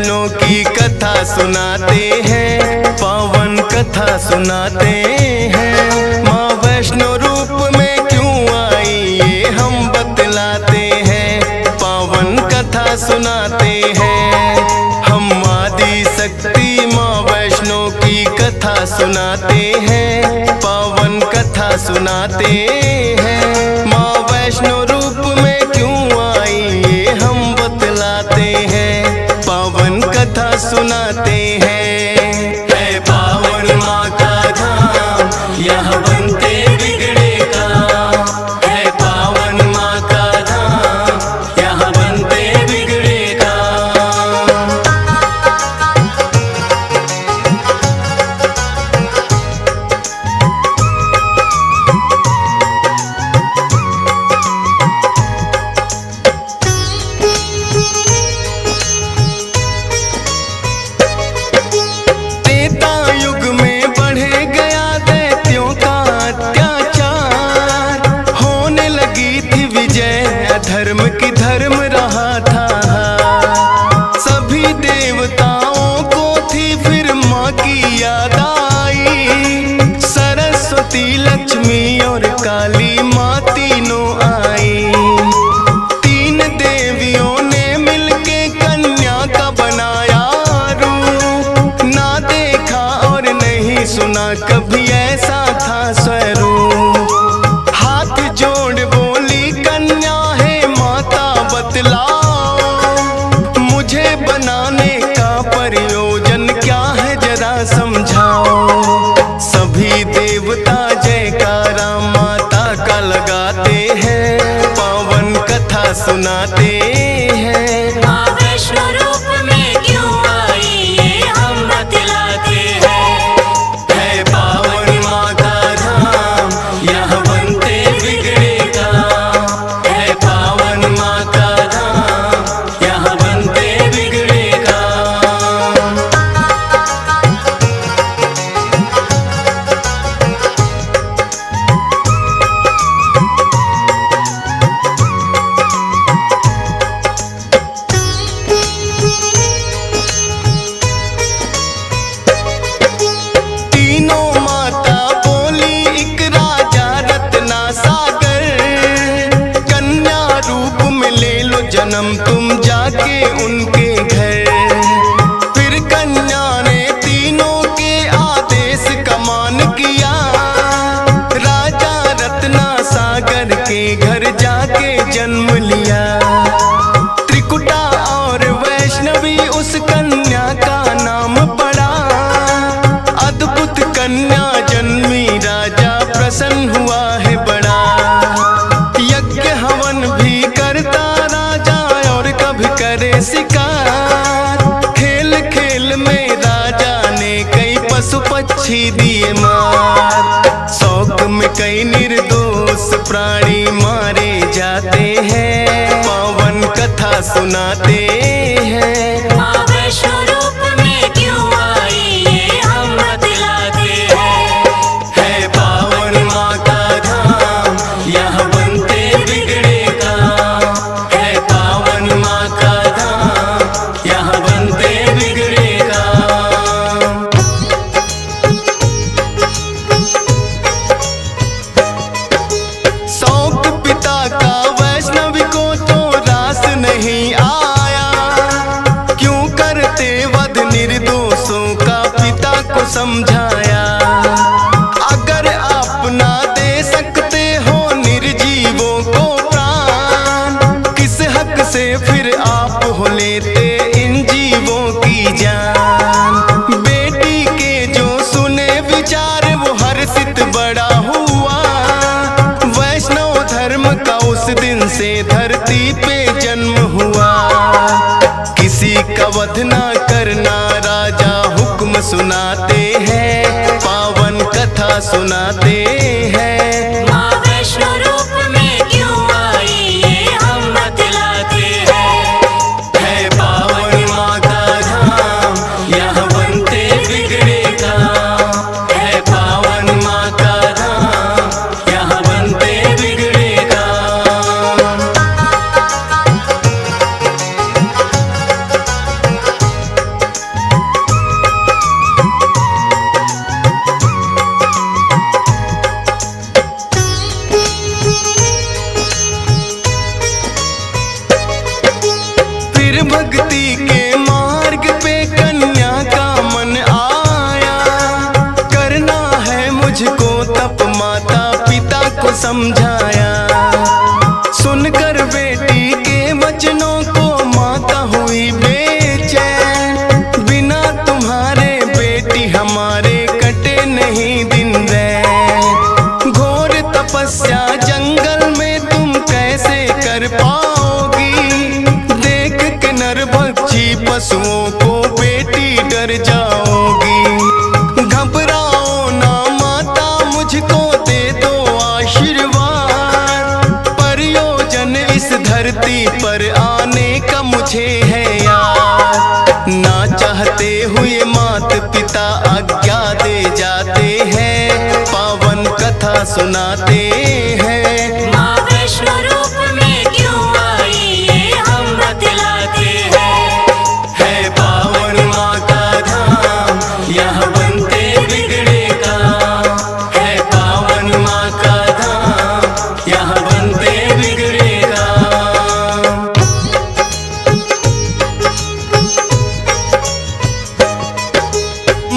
वैष्णो की कथा सुनाते हैं, पावन कथा सुनाते हैं। माँ वैष्णो रूप में क्यों आई ये हम बतलाते हैं, पावन कथा सुनाते हैं। हम आदि शक्ति माँ वैष्णो की कथा सुनाते हैं, पावन कथा सुनाते हैं। माँ वैष्णो रूप में क्यों आई ये हम बतलाते हैं, पावन कथा सुनाते हैं। है पावन माँ का धाम, यहाँ बनते बिगड़े काम। है पावन माँ का धाम, यहाँ बनते बिगड़े काम। धर्म की धर्म रहा था, सभी देवताओं को थी फिर माँ की याद आई। सरस्वती लक्ष्मी और काली माँ तीनों आई। तीन देवियों ने मिलके कन्या का बनाया रूप, ना देखा और नहीं सुना कभी ऐसा था स्वरूप। हाथ जोड़ बोली कन्या बतलाओ, मुझे बनाने का प्रयोजन क्या है जरा समझाओ। सभी देवता जयकारा माता का लगाते हैं, पावन कथा सुनाते हैं। माँ वैष्णो रूप में क्यों आई ये हम बतलाते हैं। है पावन माँ का धाम, यहाँ बनते बिगड़े काम। है पावन माँ का जन्म तुम जाके उनके घर। फिर कन्या ने तीनों के आदेश का मान किया, राजा रत्ना सागर के घर जाके जन्म लिया। त्रिकुटा और वैष्णवी उस कन्या का नाम पड़ा, अद्भुत कन्या जन्मी राजा प्रसन्न हुआ है बड़ा। यज्ञ हवन भी करता करे शिकार, खेल खेल में राजा ने कई पशु पक्षी दिए मार। शौक में कई निर्दोष प्राणी मारे जाते हैं, पावन कथा सुनाते हैं। माँ वैष्णो रूप में क्यों आई ये हम बतलाते हैं। है पावन माँ का धाम, यहाँ बनते बिगड़े काम। है पावन माँ का समझाया। अगर आप ना दे सकते हो निर्जीवों को प्राण, किस हक से फिर आप हो लेते इन जीवों की जान। बेटी के जो सुने विचार वो हर्षित बड़ा हुआ, वैष्णव धर्म का उस दिन से धरती पे जन्म हुआ। किसी का वध ना करना राजा हुक्म सुनाते हैं, पावन कथा सुनाते हैं। माँ वैष्णो रूप में क्यों आई ये हम बतलाते हैं। है पावन माँ का धाम, यहाँ बनते बिगड़े काम। है पावन माँ का धाम, यहाँ बनते बिगड़े काम। समझाया। सुनकर बेटी के वचनों को माता हुई बेचैन, बिना तुम्हारे बेटी हमारे कटे नहीं दिन रैन। घोर तपस्या जंगल में तुम कैसे कर पाओगी, देख के नरभक्षी पशुओं को बेटी डर जाओगी। घबराओ ना माता, मुझको दे दो आशीर्वाद, प्रयोजन इस धरती पर आने का मुझे है याद। ना चाहते हुए मात पिता आज्ञा दे जाते हैं, पावन कथा सुनाते हैं। माँ वैष्णो रूप में क्यों आई ये हम बतलाते हैं। है पावन माँ का धाम, यहाँ बनते बिगड़े काम। है पावन माँ का धाम, यहाँ बनते बिगड़े काम।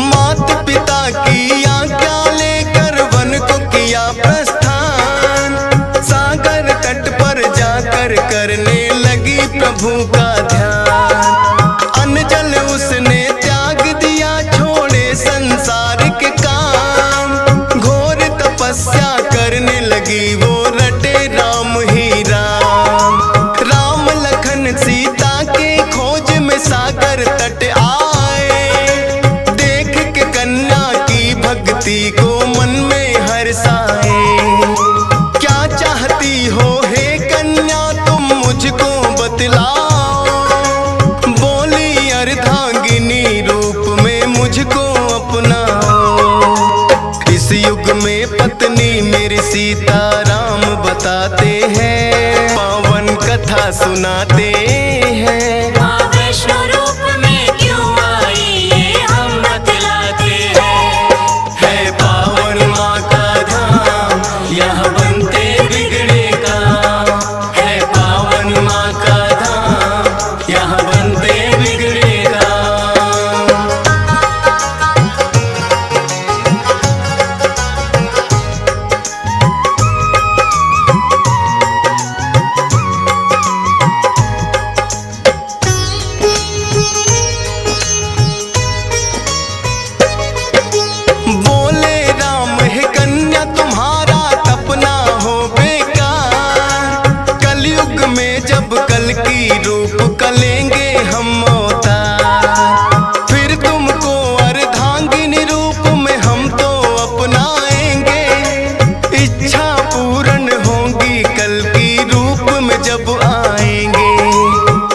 मात पिता की आज्ञा लेकर वन को किया प्रस्थान, सागर तट पर जाकर करने लगी प्रभु का ध्यान। अन्न जल उसने त्याग दिया, छोड़े संसार के काम। घोर तपस्या करने लगी वो, रटे राम ही राम। राम लखन सीता के खोज में सागर तट आए, देख के कन्या की भक्ति को मन में हर्षाए। क्या चाहती हो हे कन्या तुम मुझको बतलाओ, बोली अर्धांगिनी रूप में मुझको अपनाओ। इस युग में पत्नी मेरी सीता राम बताते हैं, पावन कथा सुनाते हैं। माँ वैष्णो रूप में क्यों आई ये हम बतलाते हैं। है पावन माँ का धाम, यहाँ बनते बिगड़े काम। है पावन माँ का धाम, यहाँ बनते बिगड़े काम। बोले राम हे कन्या तुम्हारा तपना हो बेकार, कलयुग में जब कल की रूप कलेंगे हम अवतार, फिर तुमको अर्धांगिनी रूप में हम तो अपनाएंगे। इच्छा पूर्ण होगी कल की रूप में जब आएंगे।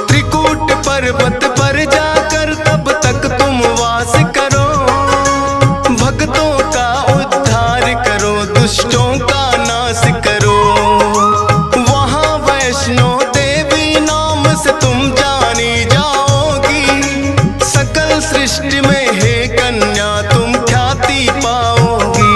त्रिकूट पर्वत पर जाकर तब तक तुम वास करो, भक्तों का उद्धार करो, दुष्टों का नाश करो। वहाँ वैष्णो देवी नाम से तुम जानी जाओगी, सकल सृष्टि में हे कन्या तुम ख्याति पाओगी।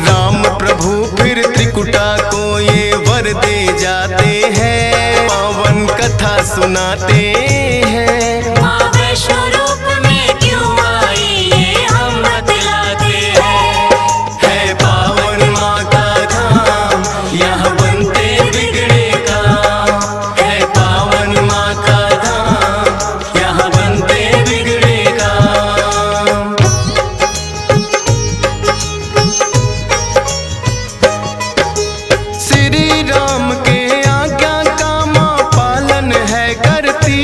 राम प्रभु फिर त्रिकुटा को ये वर दे जाते हैं, पावन कथा सुनाते हैं। माँ वैष्णो रूप में क्यों आई ये हम बतलाते हैं। है पावन माँ का धाम, यहाँ बनते बिगड़े काम। है पावन माँ का धाम, यहाँ बनते बिगड़े काम। श्री राम के आज्ञा का माँ पालन है करती,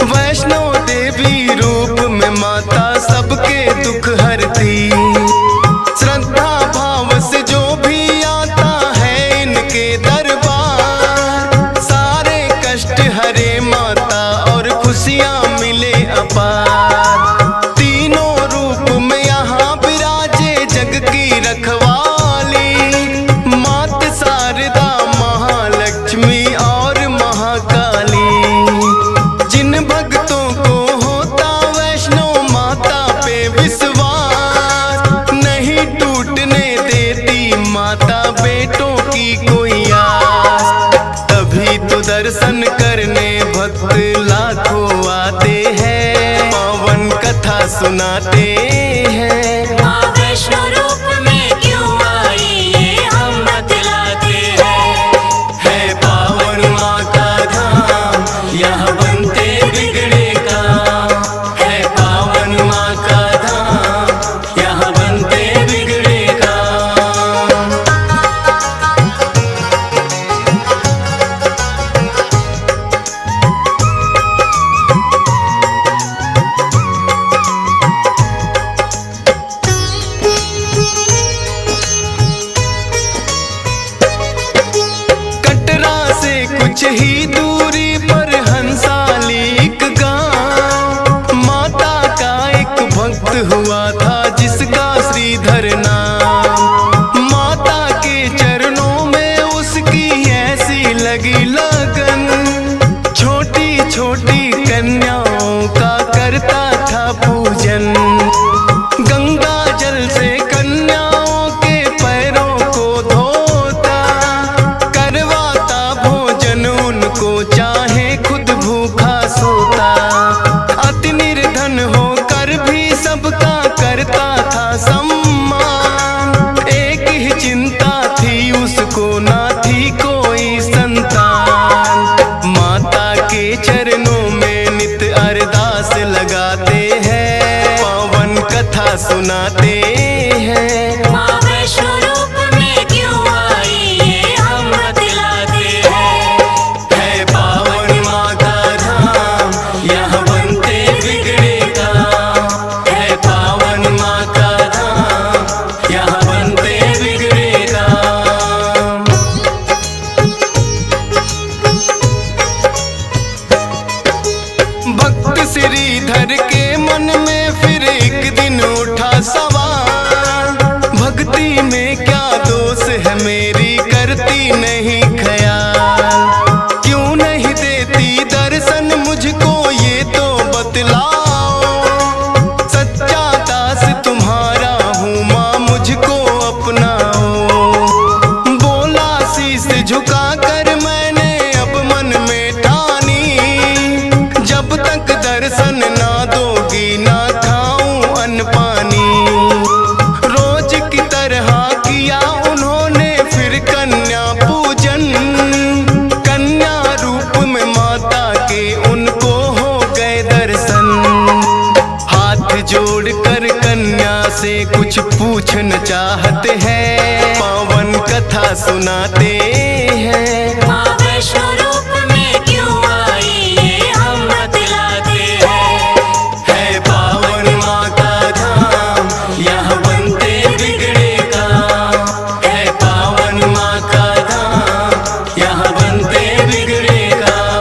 वैष्णो देवी रूप में माता सबके दुख हरती। श्रद्धा भाव से जो भी आता है इनके दरबार, सारे कष्ट हरे माता और खुशियाँ मिले अपार। तीनों रूप में यहाँ विराजे जग की रखवाली, मात शारदा महालक्ष्मी और महाकाली। जिन भक्तों को होता वैष्णो माता पे विश्वास, नहीं टूटने देती माता बेटों की कोई आस। तभी तो दर्शन करने भक्त लाखों आते हैं, पावन कथा सुनाते हैं। माँ वैष्णो रूप में क्यों आई ये हम ही दूरी पर हंसाली एक गांव, माता का एक भक्त हुआ था जिसका श्रीधर नाम। माता के चरणों में उसकी ऐसी लगी लगन, छोटी छोटी कन्याओं का करता था पूजन। गंगा जल से कन्याओं के पैरों को धोता, करवाता भोजन उनको चाहे खुद भूखा सोता। अति निर्धन होकर भी सबका करता था सम्मान, एक ही चिंता थी उसको ना थी कोई संतान। माता के चरणों में नित अरदास लगाते हैं, पावन कथा सुनाते हैं। माँ वैष्णो रूप में क्यों आई ये हम बतलाते हैं। है पावन माँ का धाम, यहाँ बनते बिगड़े काम। है पावन माँ का धाम, यहाँ बनते बिगड़े काम। भक्त श्रीधर के मन में फिर एक दिन उठा सवाल, भक्ति में क्या दोष है मेरी करती नहीं ख्याल। क्यों नहीं देती दर्शन मुझको ये तो बतलाओ, सच्चा दास तुम्हारा हूँ माँ मुझको अपनाओ। बोला शीश झुका कर मैंने अब मन में ठानी, जब तक दर्शन ना दोगी ना खाऊं अन्न पानी। रोज की तरह किया उन्होंने फिर कन्या पूजन, कन्या रूप में माता के उनको हो गए दर्शन। हाथ जोड़कर कन्या से कुछ पूछना चाहते हैं, पावन कथा सुनाते हैं। माँ वैष्णो रूप में क्यों आई ये हम बतलाते हैं। है पावन माँ का धाम, यहाँ बनते बिगड़े काम। है पावन माँ का धाम, यहाँ बनते बिगड़े काम।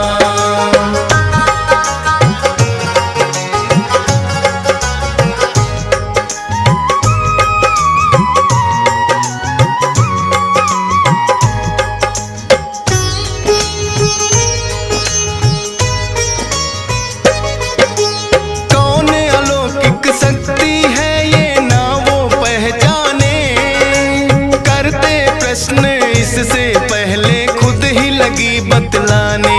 कौन अलौकिक शक्ति है ये ना वो पहचाने, करते प्रश्न इससे पहले खुद ही लगी बतलाने।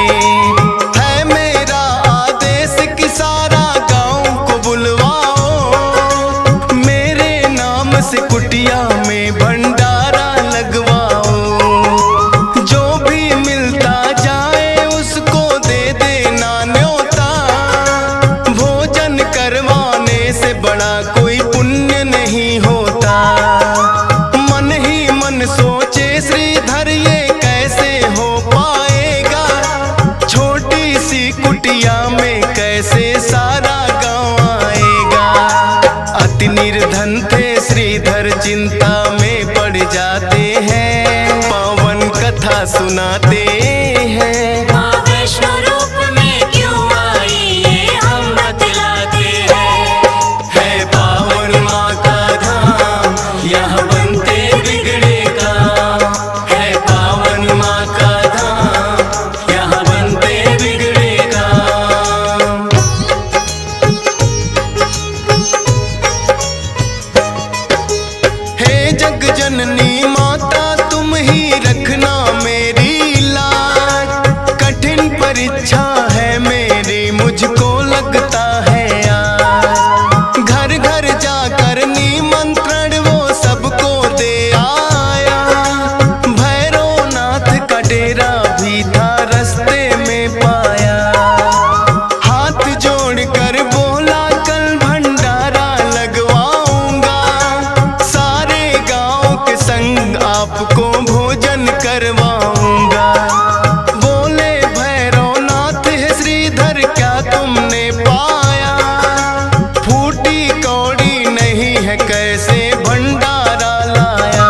है मेरा आदेश कि सारा गांव को बुलवाओ, मेरे नाम से कुटिया में भंडारा लगवाओ। जो भी मिलता जाए उसको दे देना न्योता, भोजन करवाने से बड़ा कोई पुण्य नहीं होता। मन ही मन सोचे श्रीधर ये कैसे हो पाएगा, छोटी सी कुटिया में कैसे सारा गांव आएगा। अति निर्धन थे श्रीधर चिंता में पड़ जाते हैं, पावन कथा सुनाते हैं। माँ वैष्णो रूप में क्यों आई ये हम बतलाते हैं। है पावन माँ का धाम, यहाँ बनते बिगड़े काम। है पावन माँ का धाम, यहाँ बनते बिगड़े काम। हे जग जननी माता तुम ही रखना मेरी लाज, कठिन परीक्षा है मेरी मुझको लगता है आज। घर घर जाकर निमंत्रण वो सबको दे आया, भैरवनाथ का डेरा भी था रास्ते में पाया। हाथ जोड़कर बोला कल भंडारा लगवाऊंगा, सारे गांव के संग आपको भोजन करवाऊंगा। बोले भैरवनाथ है श्रीधर क्या तुमने पाया, फूटी कौड़ी नहीं है कैसे भंडारा लाया।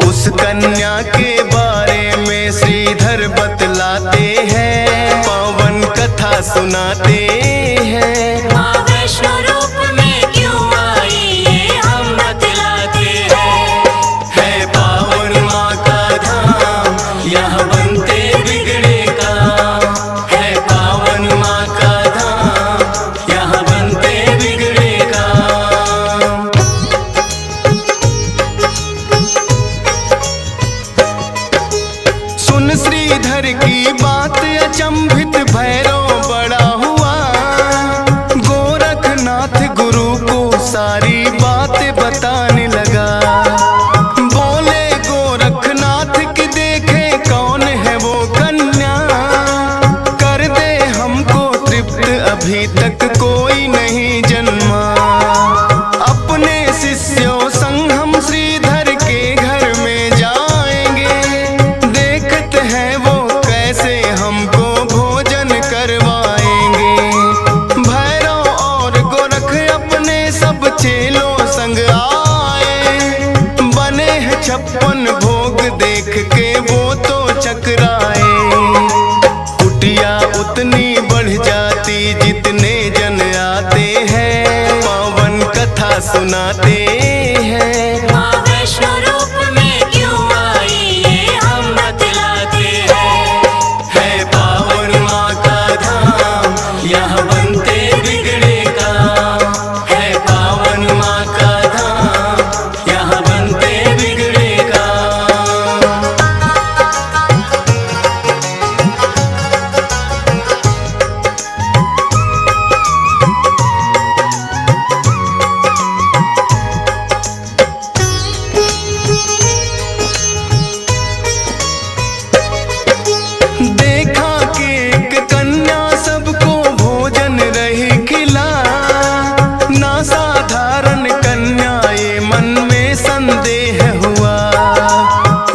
उस कन्या के बारे में श्रीधर बतला सुनाते हैं। माँ वैष्णो रूप में क्यों आई ये हम बतलाते हैं। है पावन माँ का धाम, यहाँ बनते बिगड़े काम। है पावन माँ का धाम, यहाँ बनते बिगड़े काम। सुन श्रीधर की बात अचंभित भैरव बड़ा हुआ। गोरखनाथ गुरु को सारी बातें बताने लगा। बोले गोरखनाथ की देखे कौन है वो कन्या। कर दे हमको तृप्त अभी तक कोई नहीं जन्मा। अपने शिष्यों संग हम श्रीधर के घर में जाएंगे। देखते हैं वो कैसे हमको भोजन करवाएंगे। भैरव और गोरख अपने सब चेलों संग आए। बने हैं 56 भोग देख के वो तो चकराए। कुटिया उतनी बढ़ जाती जितने जन आते हैं। पावन कथा सुनाते हैं। माँ वैष्णो रूप में क्यों आई ये हम बतलाते हैं। है पावन माँ का धाम, यहाँ बनते बिगड़े काम। है पावन माँ का धाम, यहाँ बनते बिगड़े काम। देखा कि एक कन्या सबको भोजन रही खिला। ना साधारण कन्या ये मन में संदेह हुआ।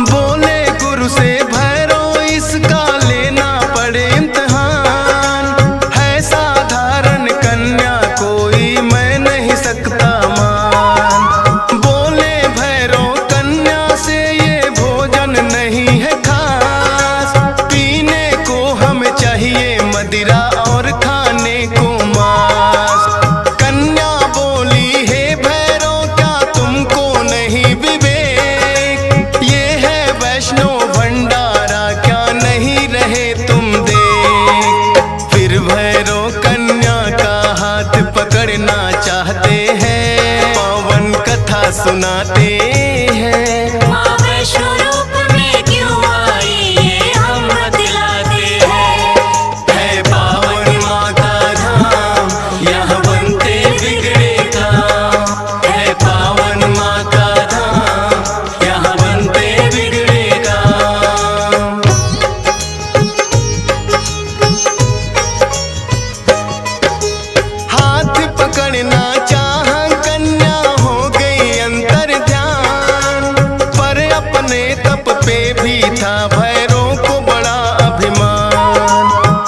बोले गुरु से भैरव इसका लेना पड़े इम्तिहान। है साधारण कन्या कोई मैं नहीं सकता मान। बोले भैरव कन्या से ये भोजन नहीं है खास। पीने को हमें चाहिए मदिरा और खाने को मांस। कन्या बोली हे भैरव क्या तुमको नहीं विवेक। ये है वैष्णो भंडारा क्या नहीं रहे तुम देख। फिर भैरव कन्या का हाथ पकड़ना चाहते हैं। पावन कथा सुनाते हैं। माँ वैष्णो रूप में क्यों आई ये हम बतलाते हैं। है पावन माँ का धाम, यहाँ बनते बिगड़े काम। है पावन माँ का धाम, यहाँ बनते बिगड़े काम। हाथ पकड़ना चाह कन्या हो गई अंतर ध्यान। पर अपने तप पे भी था भैरव को बड़ा अभिमान।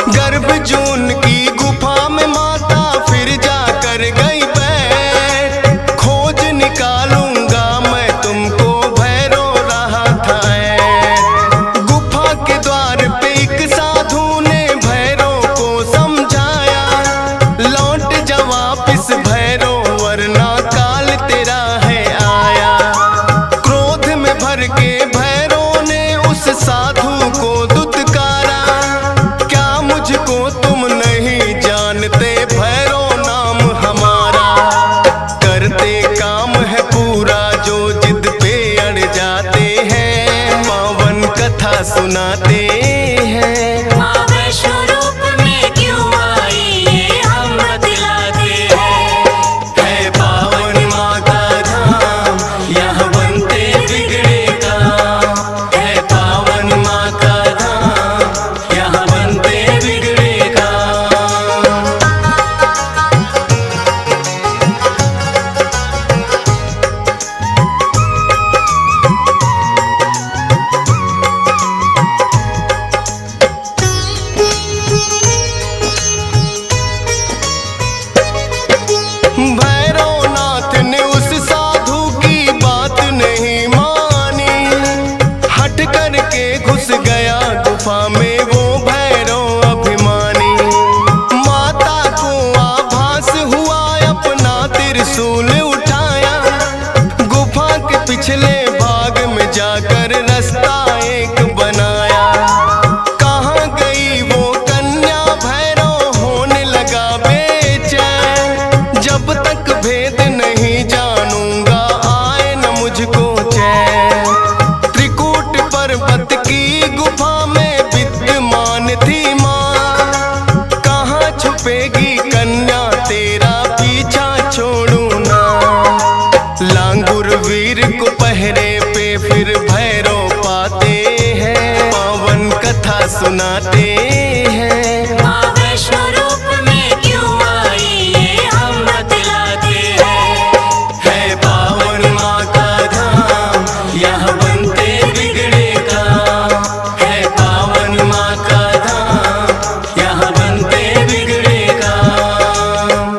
गर्भ जून की गुफा में माता फिर जाकर गई बैठ। खोज निकालूंगा मैं तुमको भैरव रहा था ऐठ। गुफा के द्वार पे एक साधु ने भैरव को समझाया। लौट जा वापिस भैरव वरना काल तेरा है आया। क्रोध में भर के भैरव ने उस साधु को दुत्कारा। क्या मुझको तुम नहीं जानते भैरव नाम हमारा। करते काम है पूरा जो जिद पे अड़ जाते हैं। पावन कथा सुनाते हैं। माँ वैष्णो रूप में क्यों आई ये हम बतलाते हैं। है पावन माँ का धाम, यहाँ बनते बिगड़े काम। है पावन माँ का धाम, यहाँ बनते बिगड़े काम। जाकर रास्ता एक बनाया। कहाँ गई वो कन्या भैरव होने लगा बेचैन। जब तक भेद नहीं जानूंगा आए न मुझको चैन। त्रिकूट पर्वत की गुफा में विद्यमान थी माँ। कहाँ छुपेगी कन्या तेरा पीछा छोड़ू ना। लांगुर वीर को पहरे पे फिर भैरव पाते हैं। पावन कथा सुनाते हैं। माँ वैष्णो रूप में क्यों आई ये हम बतलाते हैं। है पावन माँ का धाम यहाँ बनते बिगड़े काम। है पावन माँ का धाम यहाँ बनते बिगड़े काम।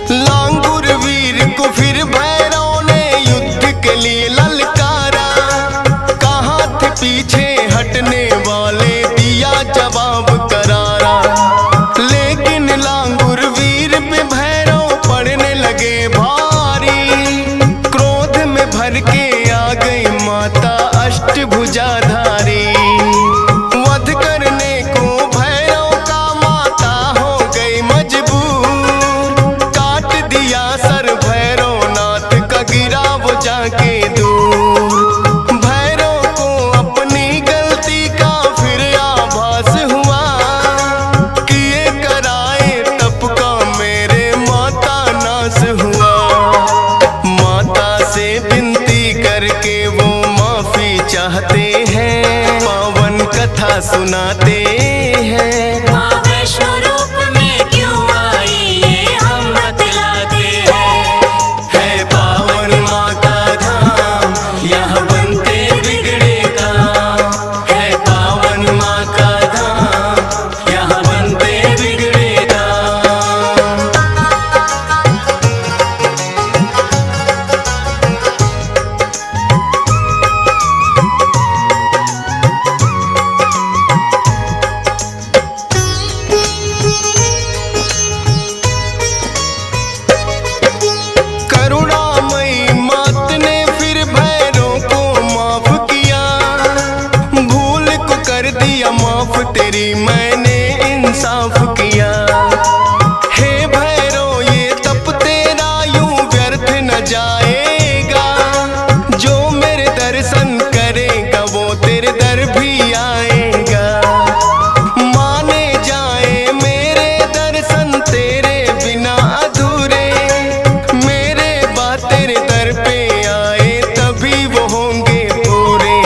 लांगुर वीर को फिर भैरव ने युद्ध के लिए ललकारा। कहाँ थे पीछे हटने वाले दिया जवाब करारा। लेकिन लांगुर वीर पे भैरव पड़ने लगे भारी। क्रोध में भर के आ गई माता अष्टभुजाधारी। वध करने को भैरव का माता हो गई मजबूर। काट दिया सर भैरवनाथ का गिरा वो जाके दूर। भैरव को अपनी गलती का फिर आभास हुआ। किए कराए तप का मेरे माता नाश हुआ। माता से विनती करके वो माफी चाहते हैं। पावन कथा सुनाते हैं। माँ वैष्णो रूप में क्यों आई ये हम बतलाते हैं। है पावन माँ का धाम यहाँ बनते बिगड़े काम। है पावन माँ का धाम यहाँ बनते बिगड़े काम। करुणामयी मात ने फिर भैरव को माफ किया। भूल को कर दिया माफ तेरी मैंने इंसाफ किया। हे भैरव ये तप तेरा यूं व्यर्थ न जाएगा। जो मेरे दर्शन करेगा वो तेरे दर भी आएगा। माने जाए मेरे दर्शन तेरे बिना अधूरे। मेरे बाद तेरे दर पे आए तभी वो होंगे पूरे।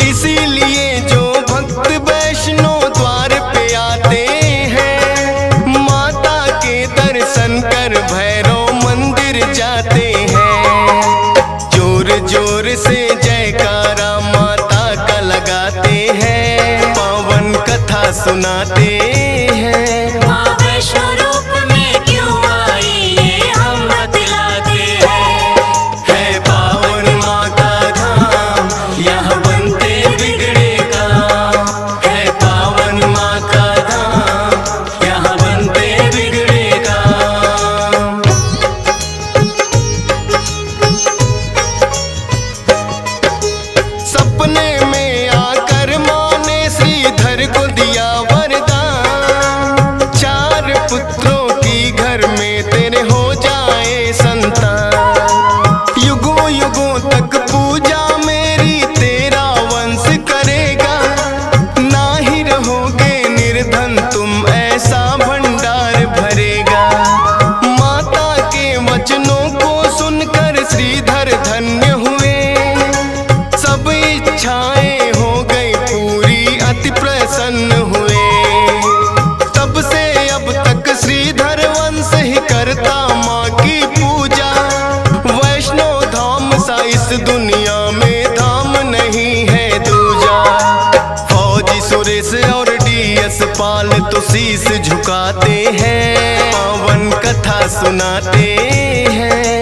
इसीलिए जो भक्त वैष्णो द्वार पे आते हैं। माता के दर्शन कर भैरव मंदिर जाते हैं। जोर जोर से जयकारा माता का लगाते हैं। पावन कथा सुनाते हैं। माँ वैष्णो रूप में क्यों आई ये हम बतलाते हैं। है पावन माँ का धाम यहाँ बनते बिगड़े काम। है पावन माँ का धाम यहाँ बनते बिगड़े काम। सपने में आकर माँ ने श्रीधर को दिया वरदान। 4 पुत्रों की घर में तेरे हो जाए संतान। युगों युगों तक पूजा मेरी तेरा वंश करेगा। ना ही रहोगे निर्धन तुम ऐसा भंडार भरेगा। माता के वचनों को सुनकर श्रीधर धन्य हुए। सब इच्छाएं हो गई पूरी अति प्रसन्न हुए। तब से अब तक श्रीधर वंश ही करता माँ की पूजा। वैष्णो धाम सा इस दुनिया में धाम नहीं है दूजा। फौजी सुरेश और डीएस पाल तो शीश झुकाते हैं। पावन कथा सुनाते हैं।